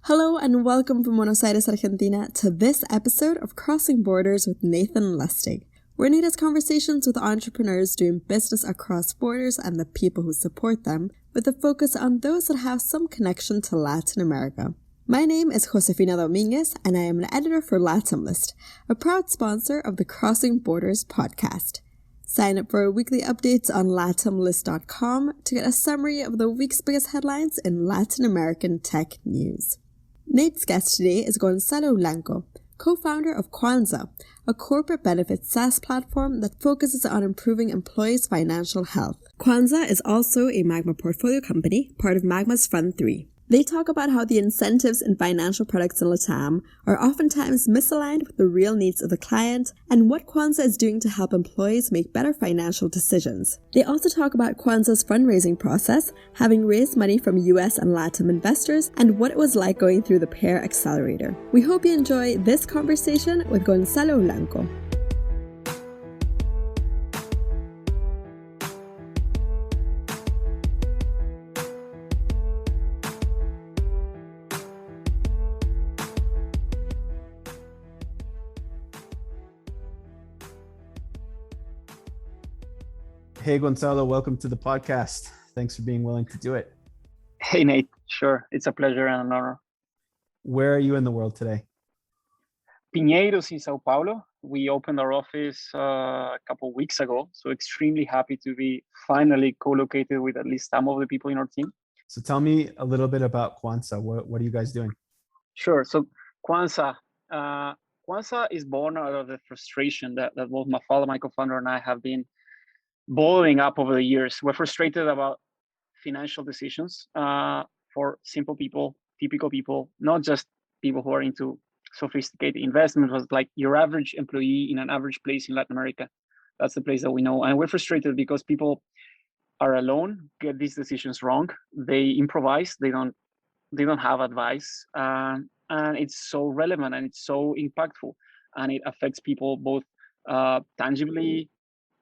Hello and welcome from Buenos Aires, Argentina to this episode of Crossing Borders with Nathan Lustig, where Nate has conversations with entrepreneurs doing business across borders and the people who support them, with a focus on those that have some connection to Latin America. My name is Josefina Dominguez and I am an editor for LatimList, a proud sponsor of the Crossing Borders podcast. Sign up for weekly updates on latimlist.com to get a summary of the week's biggest headlines in Latin American tech news. Nate's guest today is Gonzalo Blanco, co-founder of Quansa, a corporate benefits SaaS platform that focuses on improving employees' financial health. Quansa is also a Magma portfolio company, part of Magma's Fund 3. They talk about how the incentives in financial products in LATAM are oftentimes misaligned with the real needs of the client and what Quansa is doing to help employees make better financial decisions. They also talk about Quansa's fundraising process, having raised money from US and LATAM investors, and what it was like going through the Pear accelerator. We hope you enjoy this conversation with Gonzalo Blanco. Hey, Gonzalo, welcome to the podcast. Thanks for being willing to do it. Hey, Nate. Sure. It's a pleasure and an honor. Where are you in the world today? Pinheiros in Sao Paulo. We opened our office a couple of weeks ago. So extremely happy to be finally co-located with at least some of the people in our team. So tell me a little bit about Quansa. What are you guys doing? Sure. So Quansa is born out of the frustration that both Mafalda, my co-founder, and I have been boiling up over the years. We're frustrated about financial decisions for simple people, typical people, not just people who are into sophisticated investment, but like your average employee in an average place in Latin America. That's the place that we know. And we're frustrated because people are alone, get these decisions wrong. They improvise, they don't have advice. And it's so relevant and it's so impactful. And it affects people both tangibly,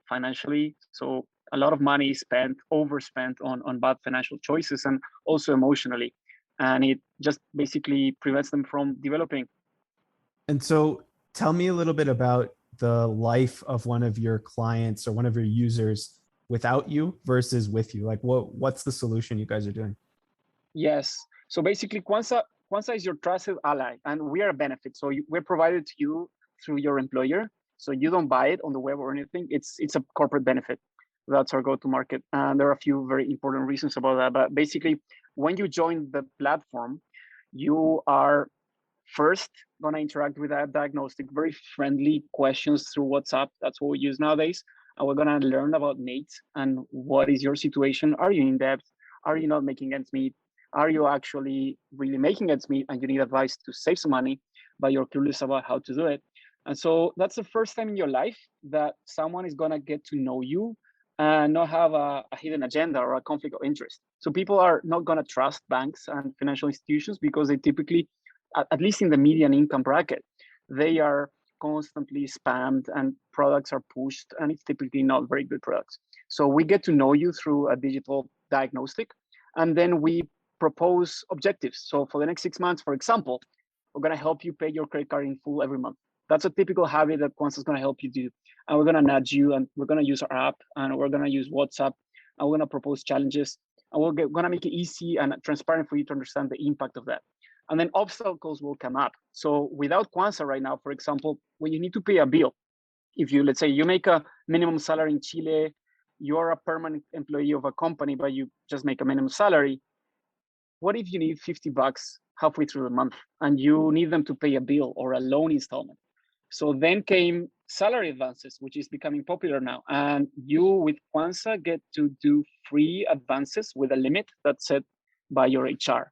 financially. So a lot of money is overspent on bad financial choices and also emotionally. And it just basically prevents them from developing. And so tell me a little bit about the life of one of your clients or one of your users without you versus with you. Like what's the solution you guys are doing? Yes. So basically Quansa is your trusted ally and we are a benefit. So we're provided to you through your employer. So you don't buy it on the web or anything. It's a corporate benefit. That's our go-to-market. And there are a few very important reasons about that. But basically, when you join the platform, you are first going to interact with that diagnostic, very friendly questions through WhatsApp. That's what we use nowadays. And we're going to learn about Nate and what is your situation. Are you in debt? Are you not making ends meet? Are you actually really making ends meet and you need advice to save some money, but you're clueless about how to do it? And so that's the first time in your life that someone is going to get to know you and not have a hidden agenda or a conflict of interest. So people are not going to trust banks and financial institutions because they typically, at least in the median income bracket, they are constantly spammed and products are pushed and it's typically not very good products. So we get to know you through a digital diagnostic and then we propose objectives. So for the next 6 months, for example, we're going to help you pay your credit card in full every month. That's a typical habit that Quansa is going to help you do. And we're going to nudge you and we're going to use our app and we're going to use WhatsApp and we're going to propose challenges and we're going to make it easy and transparent for you to understand the impact of that. And then obstacles will come up. So without Quansa right now, for example, when you need to pay a bill, if you, let's say you make a minimum salary in Chile, you're a permanent employee of a company, but you just make a minimum salary. What if you need $50 halfway through the month and you need them to pay a bill or a loan installment? So then came salary advances, which is becoming popular now. And you with Quansa get to do free advances with a limit that's set by your HR.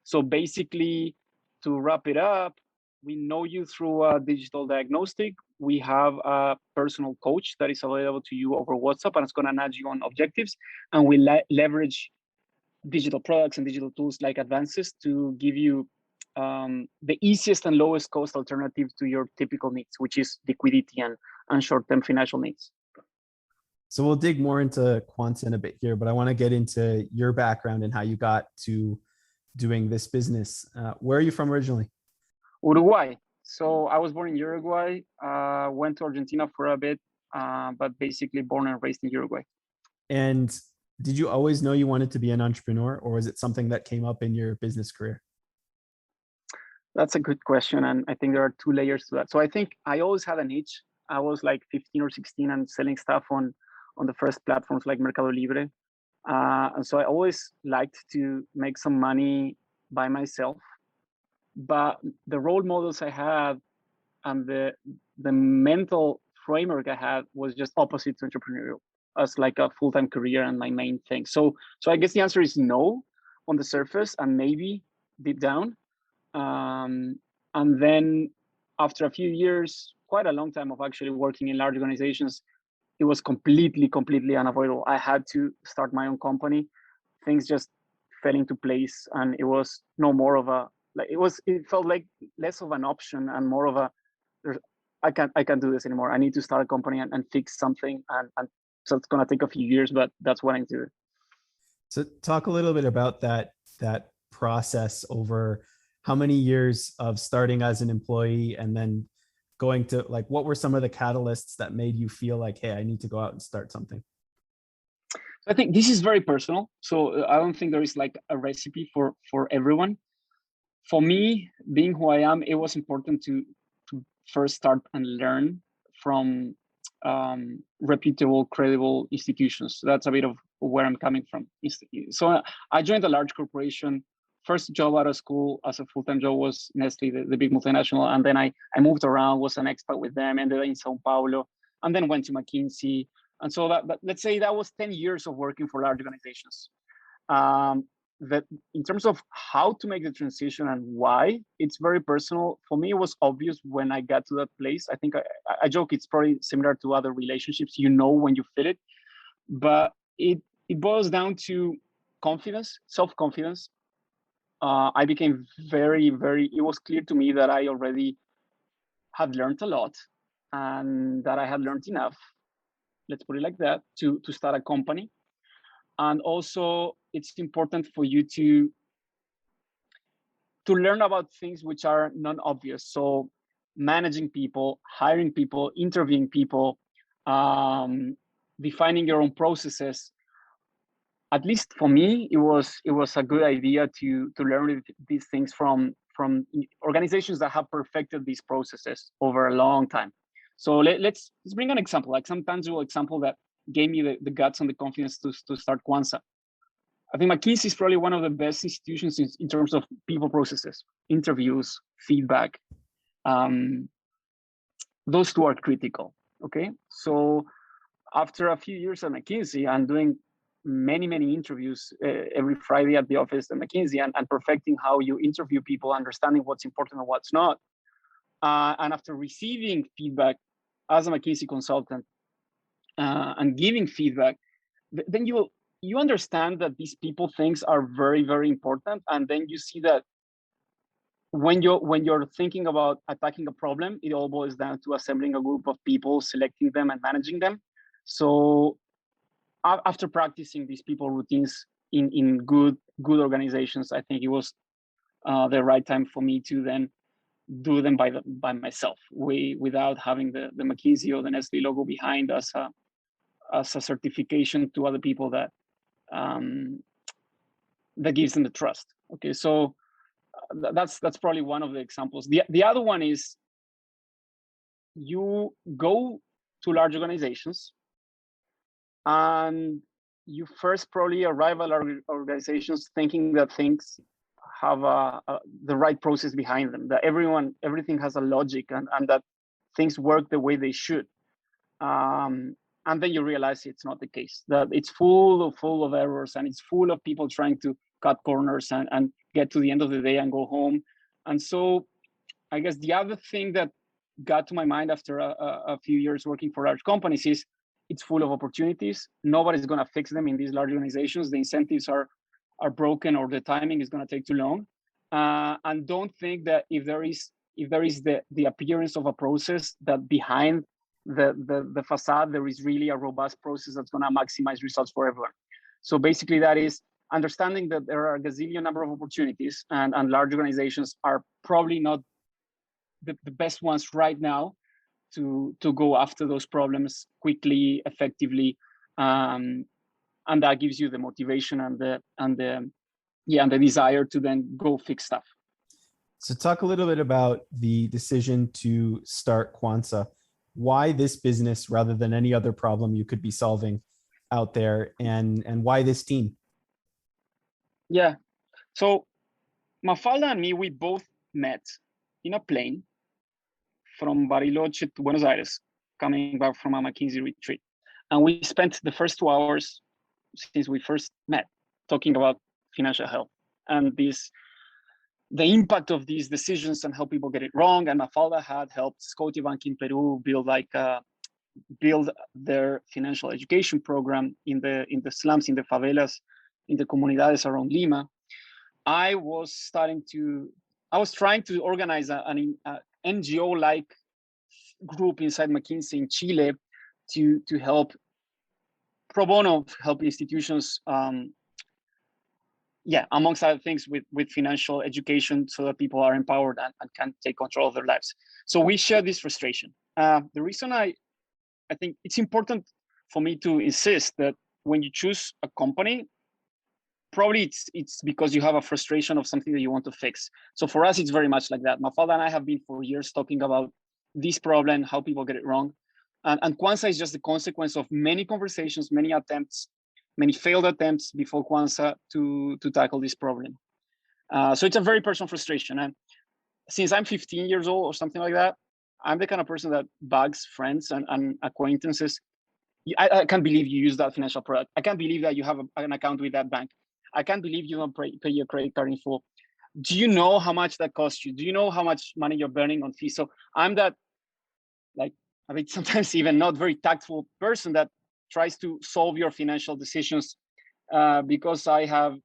So basically, to wrap it up, we know you through a digital diagnostic. We have a personal coach that is available to you over WhatsApp and it's going to nudge you on objectives. And we leverage digital products and digital tools like advances to give you the easiest and lowest cost alternative to your typical needs, which is liquidity and short-term financial needs. So we'll dig more into Quansa in a bit here, but I want to get into your background and how you got to doing this business. Where are you from originally? Uruguay. So I was born in Uruguay, went to Argentina for a bit, but basically born and raised in Uruguay. And did you always know you wanted to be an entrepreneur, or was it something that came up in your business career? That's a good question. And I think there are two layers to that. So I think I always had an itch. I was like 15 or 16 and selling stuff on the first platforms like Mercado Libre. And so I always liked to make some money by myself. But the role models I had and the mental framework I had was just opposite to entrepreneurial as like a full-time career and my main thing. So I guess the answer is no on the surface and maybe deep down. And then after a few years, quite a long time of actually working in large organizations, it was completely unavoidable. I had to start my own company. Things just fell into place, and it was no more of a it felt like less of an option and more of a I can't do this anymore. I need to start a company and fix something, and so it's gonna take a few years, but that's what I need to do. So talk a little bit about that process over how many years of starting as an employee and then going to, like, what were some of the catalysts that made you feel like, hey, I need to go out and start something? I think this is very personal. So I don't think there is like a recipe for everyone. For me, being who I am, it was important to first start and learn from reputable, credible institutions. So that's a bit of where I'm coming from. So I joined a large corporation. First job out of school as a full-time job was Nestle, the big multinational. And then I moved around, was an expat with them, ended in Sao Paulo, and then went to McKinsey. And so that let's say that was 10 years of working for large organizations. That in terms of how to make the transition and why, it's very personal. For me, it was obvious when I got to that place. I think I joke it's probably similar to other relationships. You know when you feel it, but it boils down to confidence, self-confidence. I became very, it was clear to me that I already had learned a lot and that I had learned enough, let's put it like that, to start a company. And also it's important for you to learn about things which are non-obvious. So managing people, hiring people, interviewing people, defining your own processes. At least for me, it was a good idea to learn these things from organizations that have perfected these processes over a long time. So let's bring an example, like some tangible example that gave me the guts and the confidence to start Quansa. I think McKinsey is probably one of the best institutions in terms of people processes, interviews, feedback. Those two are critical, okay? So after a few years at McKinsey and doing many interviews every Friday at the office at McKinsey and perfecting how you interview people, understanding what's important and what's not. And after receiving feedback as a McKinsey consultant and giving feedback, then you understand that these people things are very important. And then you see that when you're thinking about attacking a problem, it all boils down to assembling a group of people, selecting them and managing them. So after practicing these people routines in good organizations, I think it was the right time for me to then do them by myself, without having the McKinsey or the Nestle logo behind as a certification to other people that gives them the trust. Okay, so that's probably one of the examples. The other one is you go to large organizations and you first probably arrive at organizations thinking that things have the right process behind them, that everything has a logic and that things work the way they should. And then you realize it's not the case, that it's full of errors and it's full of people trying to cut corners and get to the end of the day and go home. And so I guess the other thing that got to my mind after a few years working for large companies is it's full of opportunities. Nobody's going to fix them in these large organizations. The incentives are broken or the timing is going to take too long. And don't think that if there is the appearance of a process, that behind the facade there is really a robust process that's going to maximize results for everyone. So basically that is understanding that there are a gazillion number of opportunities, and large organizations are probably not the best ones right now to go after those problems quickly, effectively, and that gives you the motivation and the desire to then go fix stuff. So talk a little bit about the decision to start Quansa. Why this business rather than any other problem you could be solving out there, and why this team? Yeah. So Mafalda and me, we both met in a plane from Bariloche to Buenos Aires, coming back from a McKinsey retreat. And we spent the first 2 hours since we first met talking about financial health and the impact of these decisions and how people get it wrong. And Mafalda had helped Scotiabank in Peru build their financial education program in the slums, in the favelas, in the comunidades around Lima. I was trying to organize an NGO-like group inside McKinsey in Chile to help pro bono, help institutions, amongst other things, with financial education so that people are empowered and can take control of their lives. So we share this frustration. The reason I think it's important for me to insist that when you choose a company, probably it's because you have a frustration of something that you want to fix. So for us, it's very much like that. Mafalda and I have been for years talking about this problem, how people get it wrong. And Quansa is just the consequence of many conversations, many attempts, many failed attempts before Quansa to tackle this problem. So it's a very personal frustration. And since I'm 15 years old or something like that, I'm the kind of person that bugs friends and acquaintances. I can't believe you use that financial product. I can't believe that you have an account with that bank. I can't believe you don't pay your credit card in full. Do you know how much that costs you? Do you know how much money you're burning on fees? So I'm that, sometimes even not very tactful person that tries to solve your financial decisions because I have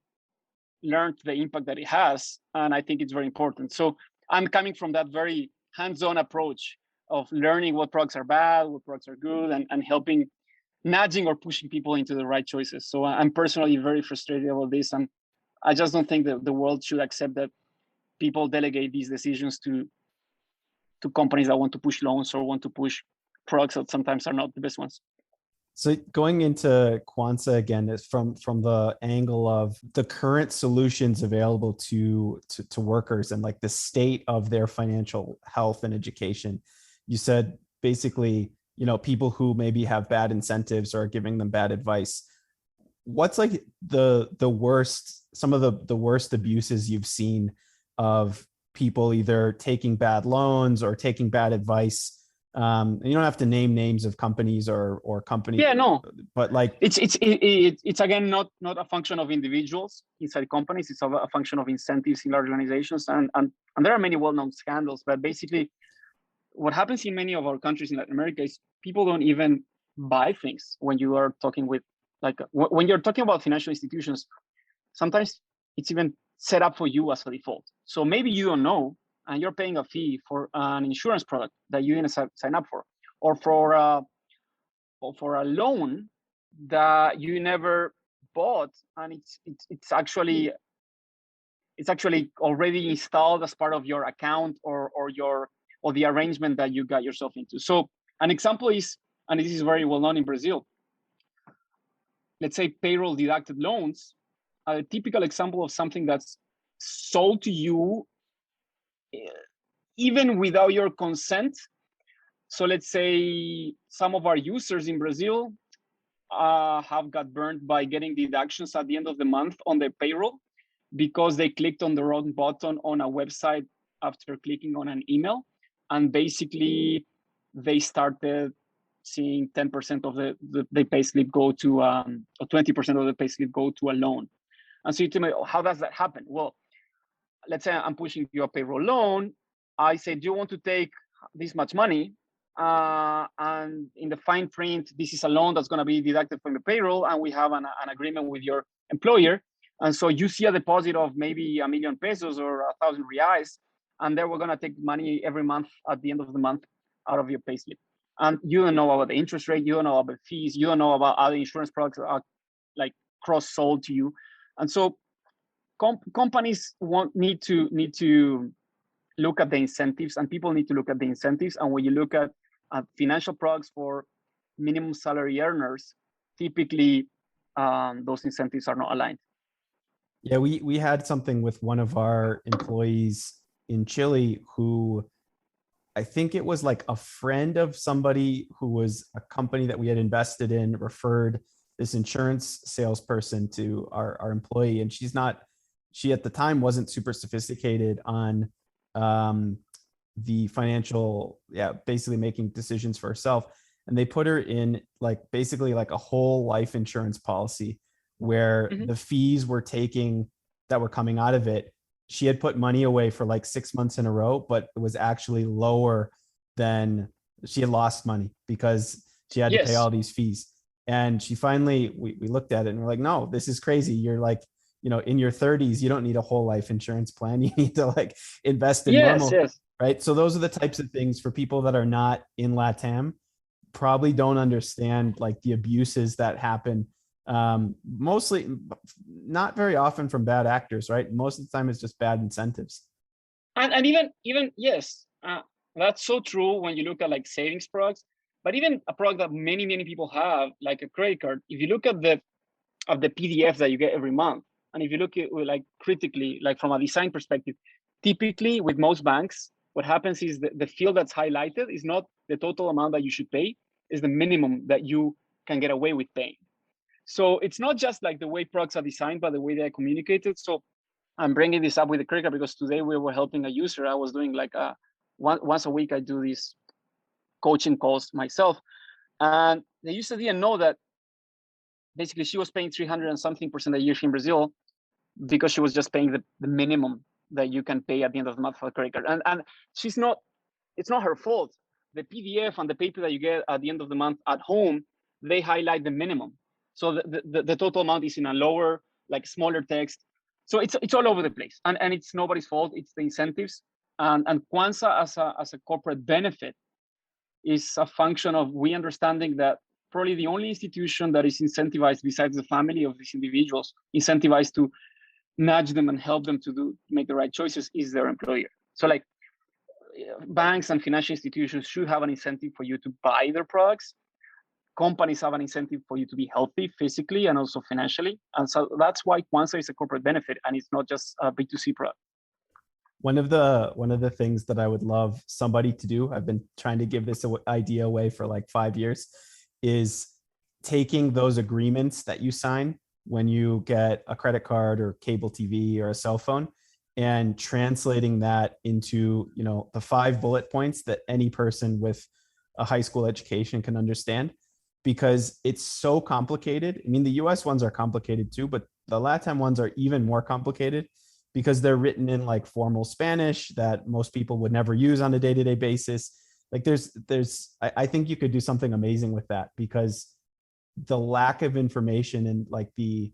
learned the impact that it has, and I think it's very important. So I'm coming from that very hands-on approach of learning what products are bad, what products are good, and helping, nudging or pushing people into the right choices. So I'm personally very frustrated about this, and I just don't think that the world should accept that people delegate these decisions to companies that want to push loans or want to push products that sometimes are not the best ones. So going into Quansa again is from the angle of the current solutions available to workers and like the state of their financial health and education. You said basically, people who maybe have bad incentives or are giving them bad advice. What's like some of the worst abuses you've seen of people either taking bad loans or taking bad advice? And you don't have to name names of companies or companies. Yeah, no. But like it's again not a function of individuals inside companies. It's a function of incentives in large organizations, and there are many well-known scandals. But basically, what happens in many of our countries in Latin America is people don't even buy things when you are talking with, when you're talking about financial institutions. Sometimes it's even set up for you as a default. So maybe you don't know, and you're paying a fee for an insurance product that you didn't sign up for, or for a loan that you never bought, and it's actually already installed as part of your account or the arrangement that you got yourself into. So an example is, and this is very well known in Brazil, let's say payroll deducted loans, a typical example of something that's sold to you even without your consent. So let's say some of our users in Brazil have got burned by getting deductions at the end of the month on their payroll because they clicked on the wrong button on a website after clicking on an email. And basically they started seeing 10% of the payslip go to, or 20% of the payslip go to a loan. And so you tell me, how does that happen? Well, let's say I'm pushing you a payroll loan. I say, do you want to take this much money? And in the fine print, this is a loan that's going to be deducted from the payroll, and we have an agreement with your employer. And so you see a deposit of maybe 1,000,000 pesos or 1,000 reais, and then we're going to take money every month at the end of the month out of your payslip. And you don't know about the interest rate, you don't know about fees, you don't know about other insurance products that are like cross-sold to you. And so companies need to look at the incentives, and people need to look at the incentives. And when you look at financial products for minimum salary earners, typically those incentives are not aligned. Yeah, we had something with one of our employees in Chile who, I think it was like a friend of somebody who was a company that we had invested in, referred this insurance salesperson to our employee. And she at the time wasn't super sophisticated on the financial, basically making decisions for herself. And they put her in like basically like a whole life insurance policy where the fees that were coming out of it, she had put money away for like 6 months in a row, but it was actually lower than she had lost money because she had to pay all these fees. And she finally, we looked at it and we're like, no, this is crazy. You're like, in your 30s, you don't need a whole life insurance plan. You need to like invest in normal, right? So those are the types of things for people that are not in LATAM, probably don't understand like the abuses that happen. Mostly not very often from bad actors, right? Most of the time it's just bad incentives. And even yes, that's so true when you look at like savings products, but even a product that many people have, like a credit card, if you look at the PDF that you get every month, and if you look at like critically, like from a design perspective, typically with most banks, what happens is the field that's highlighted is not the total amount that you should pay, is the minimum that you can get away with paying. So it's not just like the way products are designed, but the way they're communicated. So I'm bringing this up with the credit card because today we were helping a user. I was doing like once a week, I do these coaching calls myself. And the user didn't know that basically she was paying 300 and something% a year in Brazil because she was just paying the minimum that you can pay at the end of the month for a credit card. And it's not her fault. The PDF and the paper that you get at the end of the month at home, they highlight the minimum. So the total amount is in a lower, like smaller text. So it's all over the place. And it's nobody's fault. It's the incentives. And Quansa as a corporate benefit is a function of we understanding that probably the only institution that is incentivized besides the family of these individuals, incentivized to nudge them and help them to make the right choices, is their employer. So like banks and financial institutions should have an incentive for you to buy their products. Companies have an incentive for you to be healthy physically and also financially. And so that's why Quansa is a corporate benefit and it's not just a B2C product. One of the things that I would love somebody to do, I've been trying to give this idea away for like 5 years, is taking those agreements that you sign when you get a credit card or cable TV or a cell phone and translating that into, the 5 bullet points that any person with a high school education can understand, because it's so complicated. I mean, the US ones are complicated too, but the LATAM ones are even more complicated because they're written in like formal Spanish that most people would never use on a day-to-day basis. Like I think you could do something amazing with that, because the lack of information and like the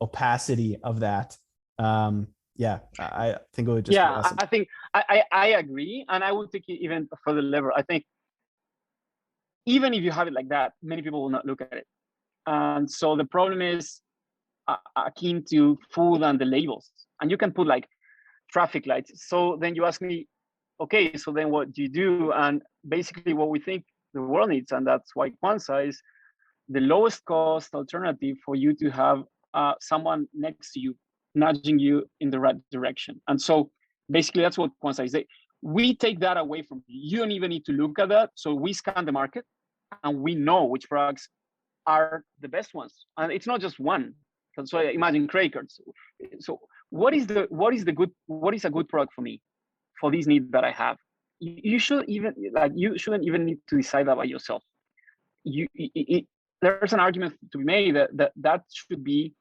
opacity of that. I think it would just be awesome. I think I agree. And I would take it even further level. I think even if you have it like that, many people will not look at it. And so the problem is akin to food and the labels. And you can put like traffic lights. So then you ask me, okay, so then what do you do? And basically what we think the world needs, and that's why Quansa is the lowest cost alternative for you to have someone next to you, nudging you in the right direction. And so basically that's what Quansa is. We take that away from you. You don't even need to look at that. So we scan the market and we know which products are the best ones. And it's not just one. So imagine credit cards. So what is a good product for me, for these needs that I have? You shouldn't even need to decide that by yourself. There's an argument to be made that should be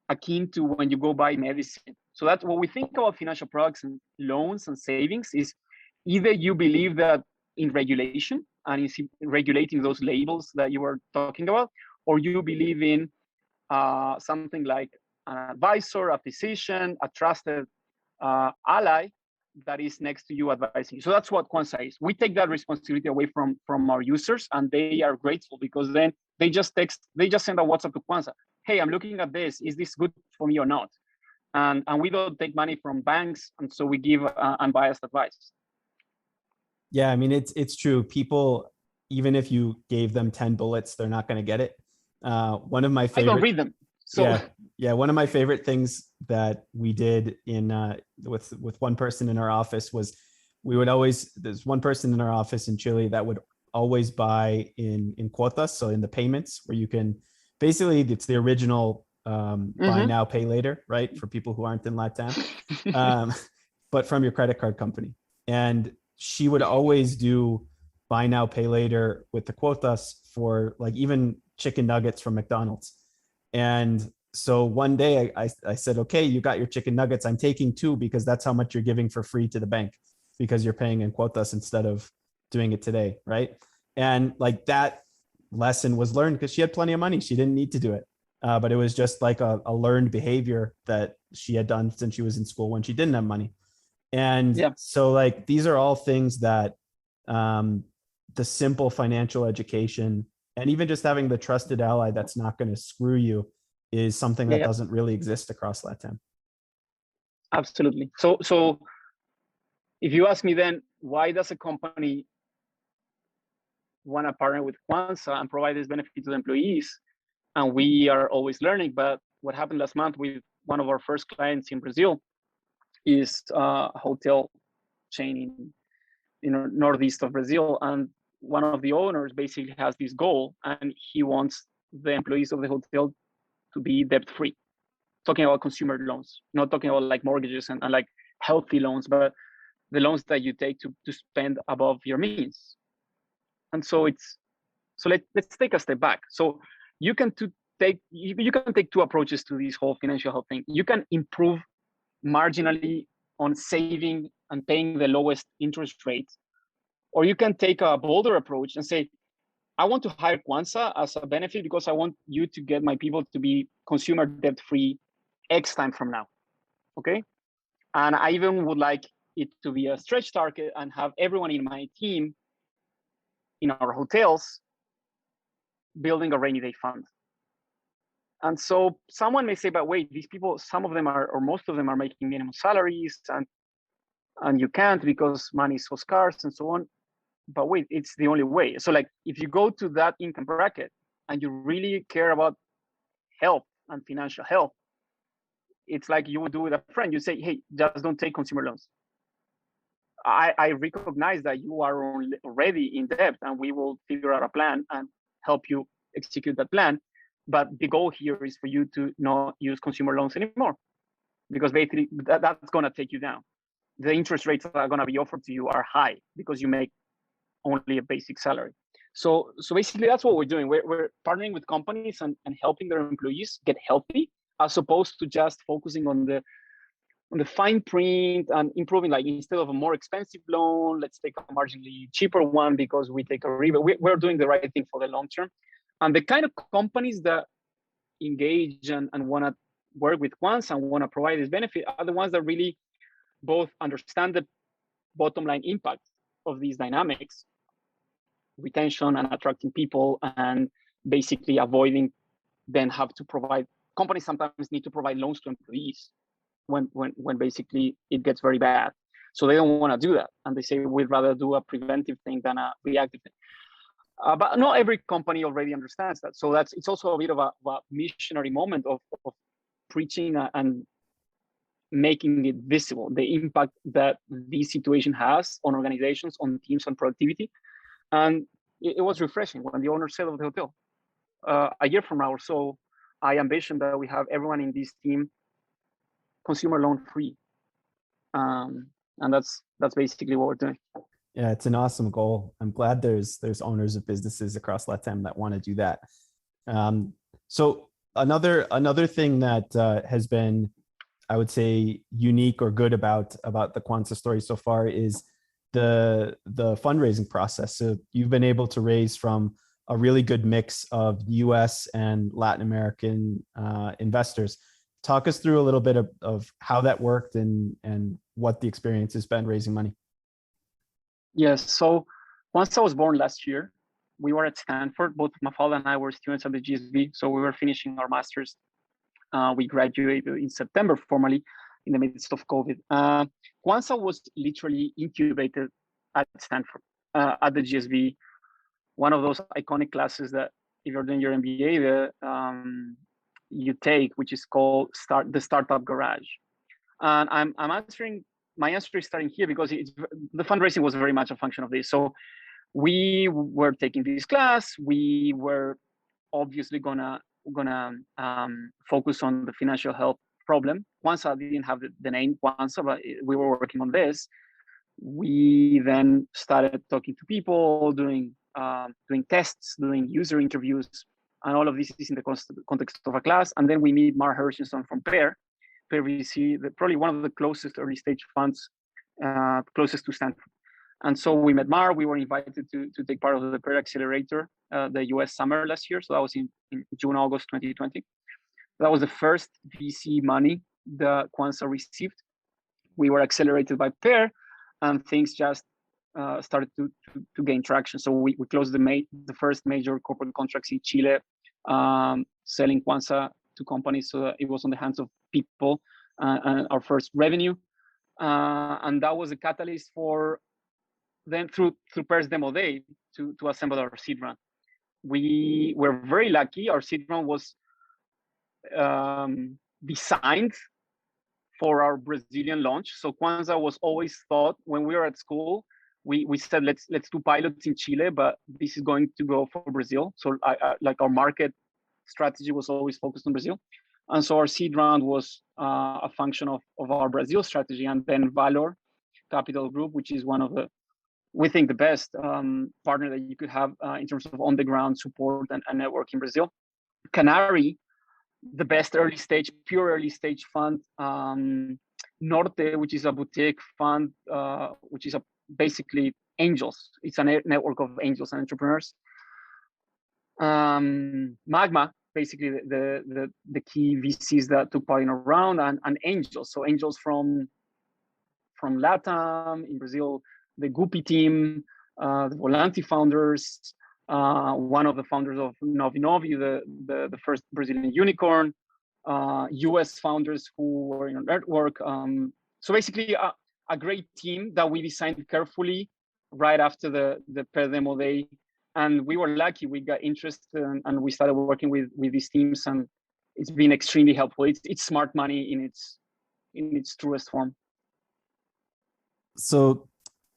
akin to when you go buy medicine. So that's what we think about financial products and loans and savings is either you believe that in regulation and in regulating those labels that you were talking about, or you believe in something like an advisor, a physician, a trusted ally that is next to you advising you. So that's what Quansa is. We take that responsibility away from our users, and they are grateful because then they just send a WhatsApp to Quansa. hey, I'm looking at this. Is this good for me or not? And we don't take money from banks, and so we give unbiased advice. Yeah, I mean, it's true. People, even if you gave them 10 bullets, they're not going to get it. One of my favorite. I don't read them. So yeah. One of my favorite things that we did in with one person in our office was there's one person in our office in Chile that would always buy in quotas, so in the payments where you can basically, it's the original buy now, pay later, right? For people who aren't in LATAM, but from your credit card company. And she would always do buy now, pay later with the quotas for like even chicken nuggets from McDonald's. And so one day I said, okay, you got your chicken nuggets. I'm taking 2 because that's how much you're giving for free to the bank, because you're paying in quotas instead of doing it today, right? And like that lesson was learned because she had plenty of money. She didn't need to do it. But it was just like a learned behavior that she had done since she was in school when she didn't have money. And so like, these are all things that the simple financial education and even just having the trusted ally that's not going to screw you is something that doesn't really exist across LATAM. Absolutely. So if you ask me then, why does a company want to partner with Quansa and provide this benefit to the employees? And we are always learning. But what happened last month with one of our first clients in Brazil is a hotel chain in northeast of Brazil. And one of the owners basically has this goal, and he wants the employees of the hotel to be debt-free. Talking about consumer loans, not talking about like mortgages and like healthy loans, but the loans that you take to spend above your means. And so let's take a step back. So you can take 2 approaches to this whole financial health thing. You can improve marginally on saving and paying the lowest interest rates, or you can take a bolder approach and say, I want to hire Quansa as a benefit because I want you to get my people to be consumer debt free X time from now. Okay. And I even would like it to be a stretch target and have everyone in my team in our hotels building a rainy day fund. And so someone may say, but wait, these people, some of them are, or most of them are making minimum salaries, and you can't because money is so scarce and so on. But wait, it's the only way. So like, if you go to that income bracket and you really care about health and financial health, it's like you would do with a friend. You say, hey, just don't take consumer loans. I recognize that you are already in debt, and we will figure out a plan and help you execute that plan. But the goal here is for you to not use consumer loans anymore, because basically that's going to take you down. The interest rates that are going to be offered to you are high because you make only a basic salary. So basically that's what we're doing. We're partnering with companies and helping their employees get healthy, as opposed to just focusing on the fine print and improving, like instead of a more expensive loan, let's take a marginally cheaper one because we take a rebate. We're doing the right thing for the long term. And the kind of companies that engage and want to work with Quansa and want to provide this benefit are the ones that really both understand the bottom line impact of these dynamics, retention and attracting people, and basically avoiding then have to provide, companies sometimes need to provide loans to employees when basically it gets very bad. So they don't want to do that. And they say, we'd rather do a preventive thing than a reactive thing. But not every company already understands that. So it's also a bit of a missionary moment of preaching and making it visible, the impact that this situation has on organizations, on teams, on productivity. And it was refreshing when the owner said of the hotel, a year from now or so, I ambition that we have everyone in this team consumer loan free. And that's basically what we're doing. Yeah, it's an awesome goal. I'm glad there's owners of businesses across LATAM that want to do that. So another thing that has been, I would say, unique or good about the Quansa story so far is the fundraising process. So you've been able to raise from a really good mix of US and Latin American investors. Talk us through a little bit of how that worked and what the experience has been raising money. Yes, so Quansa was born last year, we were at Stanford. Both Mafalda and I were students at the GSB, so we were finishing our masters. We graduated in September formally in the midst of COVID. Quansa was literally incubated at Stanford, at the GSB, one of those iconic classes that if you're doing your MBA, you take, which is called the Startup Garage. And my answer is starting here because the fundraising was very much a function of this. So we were taking this class. We were obviously gonna focus on the financial health problem. Quansa didn't have the name Quansa, but we were working on this. We then started talking to people, doing tests, doing user interviews, and all of this is in the context of a class. And then we meet Mark Hershenson from Pear.vc, probably one of the closest early stage funds, closest to Stanford. And so we met Mar. We were invited to take part of the Pear Accelerator, the US summer last year. So that was in June, August 2020. That was the first VC money that Quansa received. We were accelerated by Pear, and things just started to gain traction. So we closed the first major corporate contracts in Chile, selling Quansa to companies, so that it was on the hands of people, and our first revenue. And that was a catalyst for then through Pear's demo day to assemble our seed round. We were very lucky. Our seed round was designed for our Brazilian launch. So Quansa was always thought when we were at school, we said let's do pilots in Chile, but this is going to go for Brazil. So like our market strategy was always focused on Brazil. And so our seed round was a function of our Brazil strategy. And then Valor Capital Group, which is one of we think the best partner that you could have in terms of on the ground support and network in Brazil. Canary, the best pure early stage fund. Norte, which is a boutique fund, which is basically angels. It's a network of angels and entrepreneurs. Magma, basically the key VCs that took part in a round, and angels. So angels from LATAM, in Brazil, the Guppy team, the Volanti founders, one of the founders of Novi Novi, the first Brazilian unicorn, US founders who were in our network. So basically a great team that we designed carefully right after the Pear demo day. And we were lucky, we got interest and we started working with these teams, and it's been extremely helpful. It's smart money in its truest form. So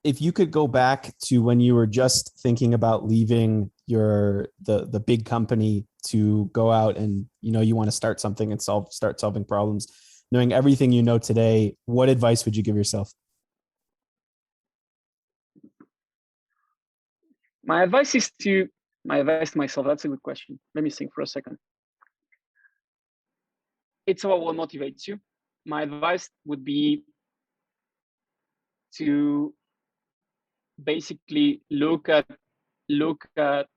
if you could go back to when you were just thinking about leaving the big company to go out and you want to start something and start solving problems, knowing everything you know today, what advice would you give yourself? My advice to myself, that's a good question. Let me think for a second. It's about what motivates you. My advice would be to basically look at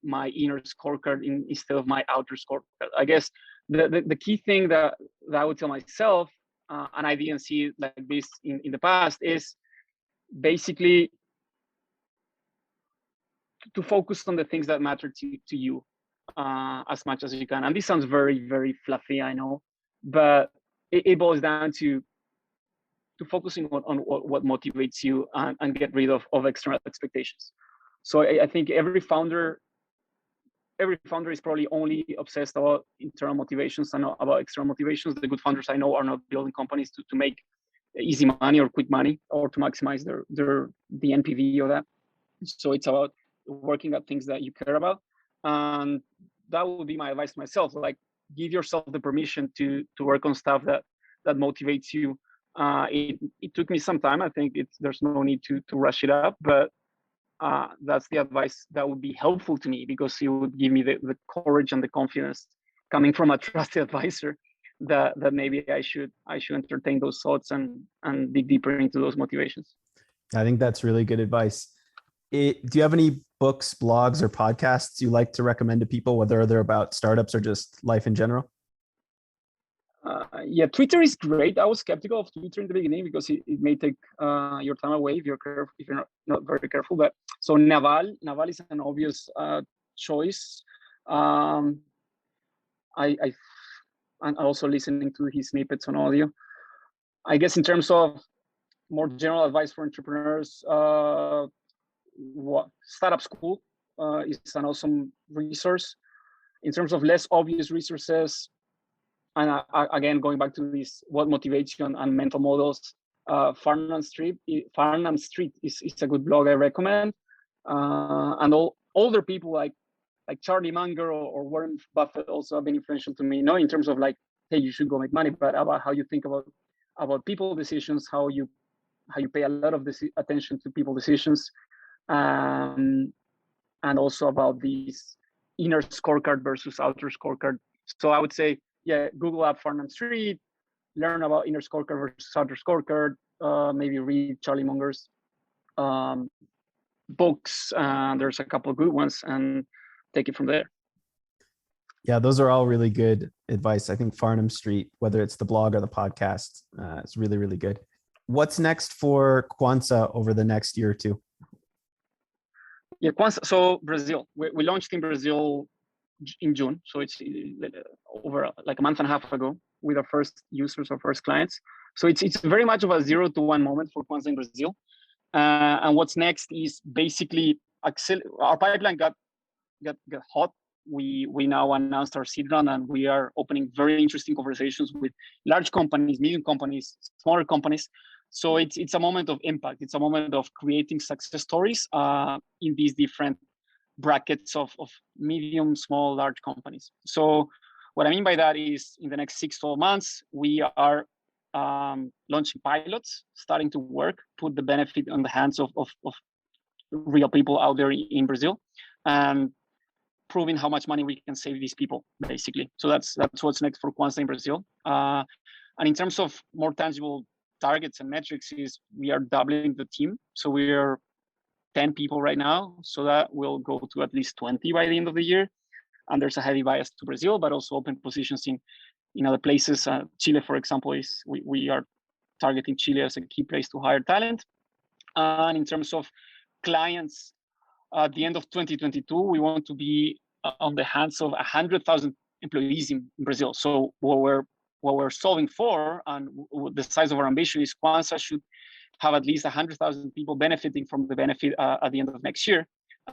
my inner scorecard instead of my outer scorecard. I guess the key thing that I would tell myself, and I didn't see it like this in the past, is basically to focus on the things that matter to you as much as you can. And this sounds very, very fluffy, I know, but it boils down to focusing on what motivates you and get rid of external expectations. So I think every founder is probably only obsessed about internal motivations and not about external motivations. The good founders I know are not building companies to make easy money or quick money or to maximize the NPV of that. So it's about working at things that you care about. And that would be my advice to myself. Like, give yourself the permission to work on stuff that motivates you. It took me some time. I think there's no need to rush it up, but that's the advice that would be helpful to me, because it would give me the courage and the confidence coming from a trusted advisor that maybe I should entertain those thoughts and dig deeper into those motivations. I think that's really good advice. Do you have any books, blogs, or podcasts you like to recommend to people, whether they're about startups or just life in general? Yeah, Twitter is great. I was skeptical of Twitter in the beginning because it may take your time away if you're not very careful. But so Naval is an obvious choice. I'm also listening to his snippets on audio. I guess in terms of more general advice for entrepreneurs, Startup School is an awesome resource. In terms of less obvious resources, and again, going back to this, what motivation and mental models, Farnham Street is a good blog I recommend. And all older people like Charlie Munger or Warren Buffett also have been influential to me, not in terms of like, hey, you should go make money, but about how you think about people decisions, how you pay a lot of attention to people decisions, and also about these inner scorecard versus outer scorecard. So I would say, yeah, Google up Farnham Street, learn about inner scorecard versus outer scorecard, maybe read Charlie Munger's books. There's a couple of good ones, and take it from there. Yeah, those are all really good advice. I think Farnham Street, whether it's the blog or the podcast, is really, really good. What's next for Quansa over the next year or two? Yeah, Quansa. So Brazil, we launched in Brazil in June. So it's over like a month and a half ago with our first users, our first clients. So it's very much of a 0 to 1 moment for Quansa in Brazil. And what's next is basically our pipeline got hot. We now announced our seed round, and we are opening very interesting conversations with large companies, medium companies, smaller companies. So it's a moment of impact. It's a moment of creating success stories in these different brackets of medium, small, large companies. So what I mean by that is in the next 6-12 months, we are launching pilots, starting to work, put the benefit on the hands of real people out there in Brazil, and proving how much money we can save these people, basically. So that's what's next for Quansa in Brazil. And in terms of more tangible targets and metrics, is we are doubling the team. So we are 10 people right now. So that will go to at least 20 by the end of the year. And there's a heavy bias to Brazil, but also open positions in other places. Chile, for example, we are targeting Chile as a key place to hire talent. And in terms of clients, at the end of 2022, we want to be on the hands of 100,000 employees in Brazil. So what we're solving for, and the size of our ambition, is Quansa should have at least 100,000 people benefiting from the benefit at the end of next year.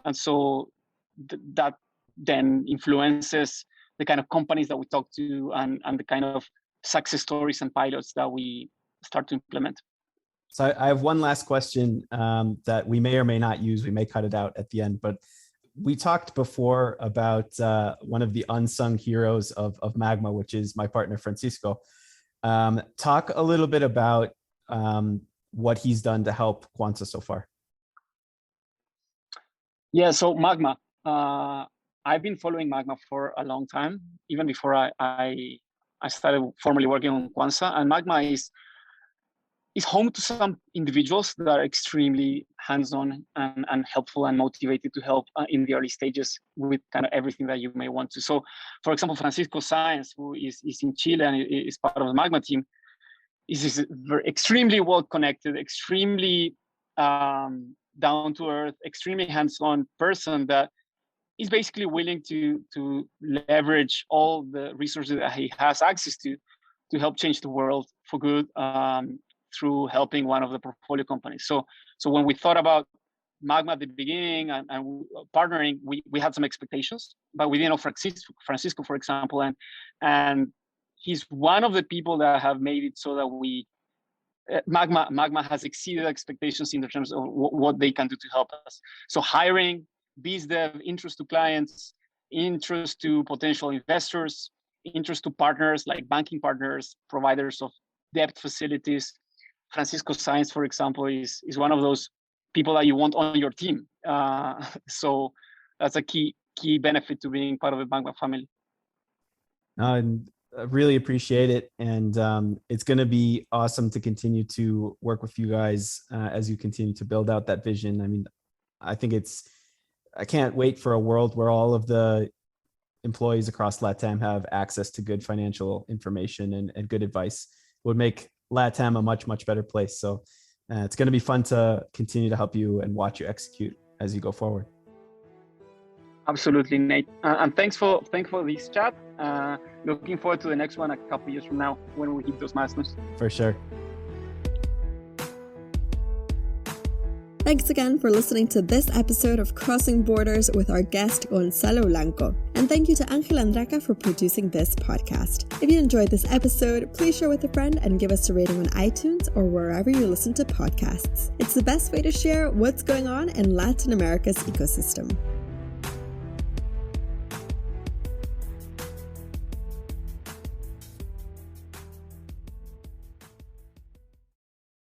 And so that then influences the kind of companies that we talk to and the kind of success stories and pilots that we start to implement. So I have one last question that we may or may not use. We may cut it out at the end, but we talked before about one of the unsung heroes of Magma, which is my partner, Francisco. Talk a little bit about what he's done to help Quansa so far. Yeah, so Magma, I've been following Magma for a long time, even before I started formally working on Quansa. And Magma is home to some individuals that are extremely hands-on and helpful and motivated to help in the early stages with kind of everything that you may want to. So, for example, Francisco Sáenz, who is in Chile and is part of the Magma team, is extremely well-connected, extremely down-to-earth, extremely hands-on person that is basically willing to leverage all the resources that he has access to help change the world for good. Through helping one of the portfolio companies. So when we thought about Magma at the beginning and partnering, we had some expectations, but we didn't know Francisco, for example, and he's one of the people that have made it so that Magma has exceeded expectations in terms of what they can do to help us. So hiring, biz dev, interest to clients, interest to potential investors, interest to partners like banking partners, providers of debt facilities. Francisco Sáenz, for example, is one of those people that you want on your team. So that's a key benefit to being part of the Magma family. And I really appreciate it. And it's going to be awesome to continue to work with you guys as you continue to build out that vision. I mean, I can't wait for a world where all of the employees across LATAM have access to good financial information and good advice. It would make LATAM a much, much better place. So it's going to be fun to continue to help you and watch you execute as you go forward. Absolutely, Nate. And thanks for this chat. Looking forward to the next one a couple years from now when we hit those milestones. For sure. Thanks again for listening to this episode of Crossing Borders with our guest Gonzalo Blanco. And thank you to Angel Andraca for producing this podcast. If you enjoyed this episode, please share with a friend and give us a rating on iTunes or wherever you listen to podcasts. It's the best way to share what's going on in Latin America's ecosystem.